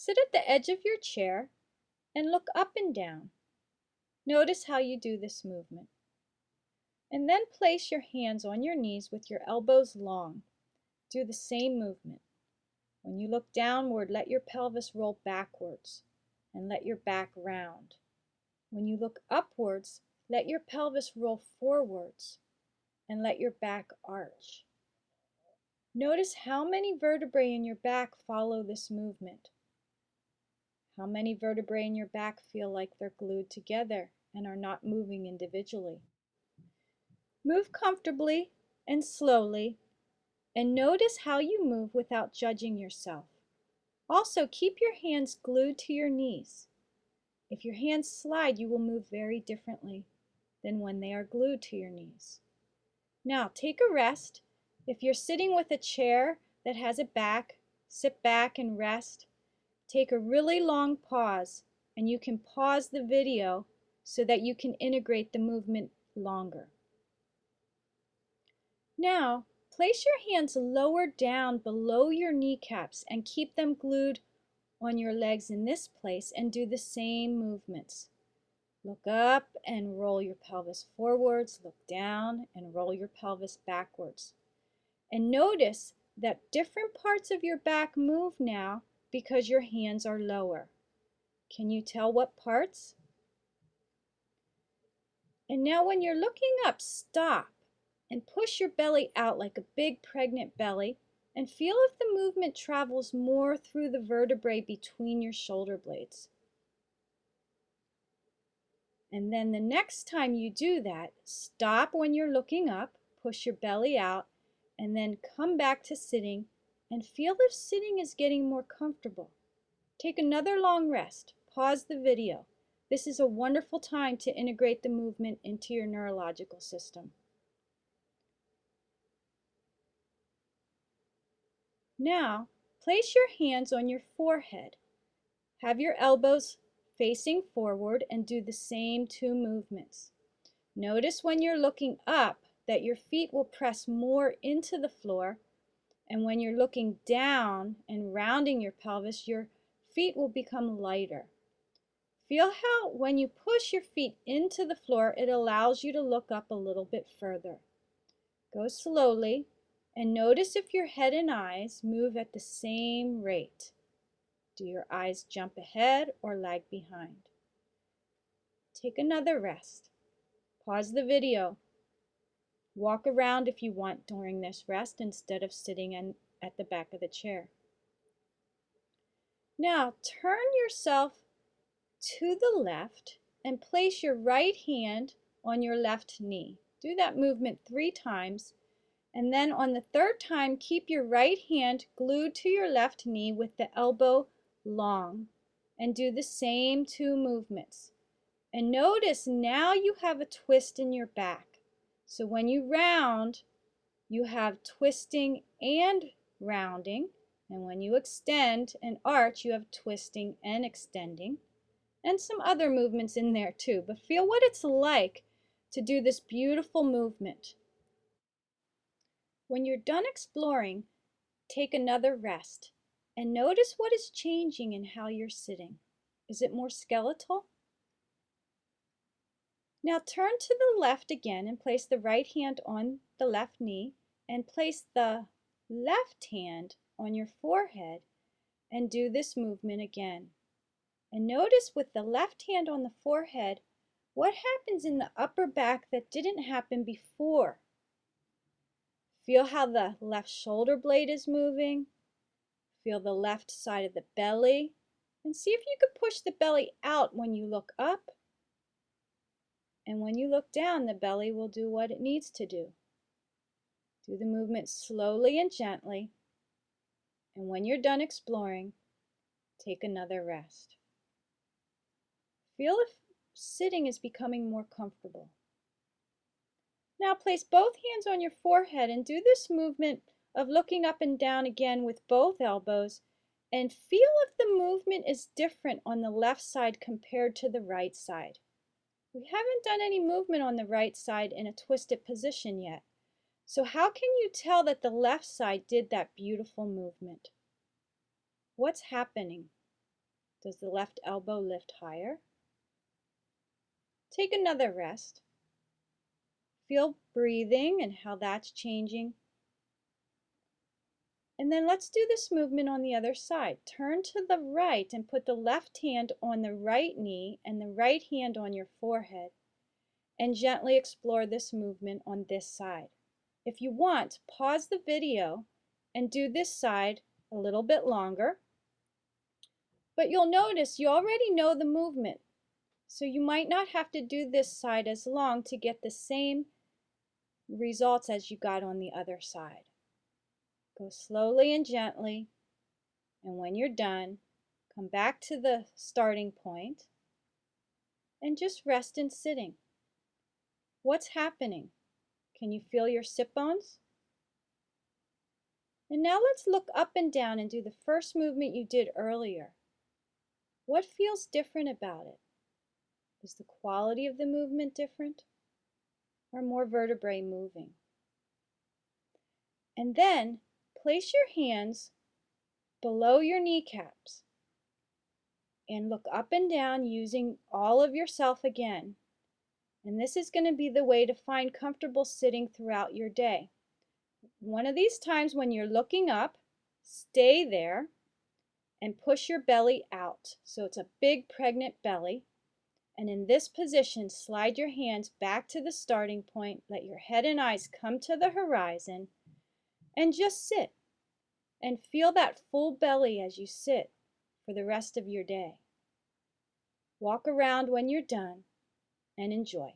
Sit at the edge of your chair and look up and down. Notice how you do this movement. And then place your hands on your knees with your elbows long. Do the same movement. When you look downward, let your pelvis roll backwards and let your back round. When you look upwards, let your pelvis roll forwards and let your back arch. Notice how many vertebrae in your back follow this movement. How many vertebrae in your back feel like they're glued together and are not moving individually. Move comfortably and slowly, and notice how you move without judging yourself. Also, keep your hands glued to your knees. If your hands slide, you will move very differently than when they are glued to your knees. Now, take a rest. If you're sitting with a chair that has a back, sit back and rest. Take a really long pause, and you can pause the video so that you can integrate the movement longer. Now, place your hands lower down below your kneecaps and keep them glued on your legs in this place and do the same movements. Look up and roll your pelvis forwards, look down and roll your pelvis backwards. And notice that different parts of your back move now because your hands are lower. Can you tell what parts? And now when you're looking up, stop and push your belly out like a big pregnant belly and feel if the movement travels more through the vertebrae between your shoulder blades. And then the next time you do that, stop when you're looking up, push your belly out, and then come back to sitting and feel if sitting is getting more comfortable. Take another long rest. Pause the video. This is a wonderful time to integrate the movement into your neurological system. Now, place your hands on your forehead. Have your elbows facing forward and do the same two movements. Notice when you're looking up that your feet will press more into the floor, and when you're looking down and rounding your pelvis, your feet will become lighter. Feel how when you push your feet into the floor, it allows you to look up a little bit further. Go slowly and notice if your head and eyes move at the same rate. Do your eyes jump ahead or lag behind? Take another rest. Pause the video. Walk around if you want during this rest instead of sitting at the back of the chair. Now turn yourself to the left and place your right hand on your left knee. Do that movement 3 times, and then on the 3rd time keep your right hand glued to your left knee with the elbow long and do the same 2 movements. And notice now you have a twist in your back. So when you round, you have twisting and rounding, and when you extend and arch, you have twisting and extending, and some other movements in there too. But feel what it's like to do this beautiful movement. When you're done exploring, take another rest and notice what is changing in how you're sitting. Is it more skeletal? Now turn to the left again and place the right hand on the left knee and place the left hand on your forehead and do this movement again. And notice with the left hand on the forehead, what happens in the upper back that didn't happen before? Feel how the left shoulder blade is moving. Feel the left side of the belly. And see if you could push the belly out when you look up. And when you look down, the belly will do what it needs to do. Do the movement slowly and gently. And when you're done exploring, take another rest. Feel if sitting is becoming more comfortable. Now place both hands on your forehead and do this movement of looking up and down again with both elbows, and feel if the movement is different on the left side compared to the right side. We haven't done any movement on the right side in a twisted position yet. So how can you tell that the left side did that beautiful movement? What's happening? Does the left elbow lift higher? Take another rest. Feel breathing and how that's changing. And then let's do this movement on the other side. Turn to the right and put the left hand on the right knee and the right hand on your forehead. And gently explore this movement on this side. If you want, pause the video and do this side a little bit longer. But you'll notice you already know the movement, so you might not have to do this side as long to get the same results as you got on the other side. Go slowly and gently, and when you're done, come back to the starting point and just rest in sitting. What's happening? Can you feel your sit bones? And now let's look up and down and do the first movement you did earlier. What feels different about it? Is the quality of the movement different? Or more vertebrae moving? And then place your hands below your kneecaps and look up and down using all of yourself again. And this is going to be the way to find comfortable sitting throughout your day. One of these times when you're looking up, stay there and push your belly out. So it's a big pregnant belly. And in this position, slide your hands back to the starting point. Let your head and eyes come to the horizon and just sit. And feel that full belly as you sit for the rest of your day. Walk around when you're done and enjoy.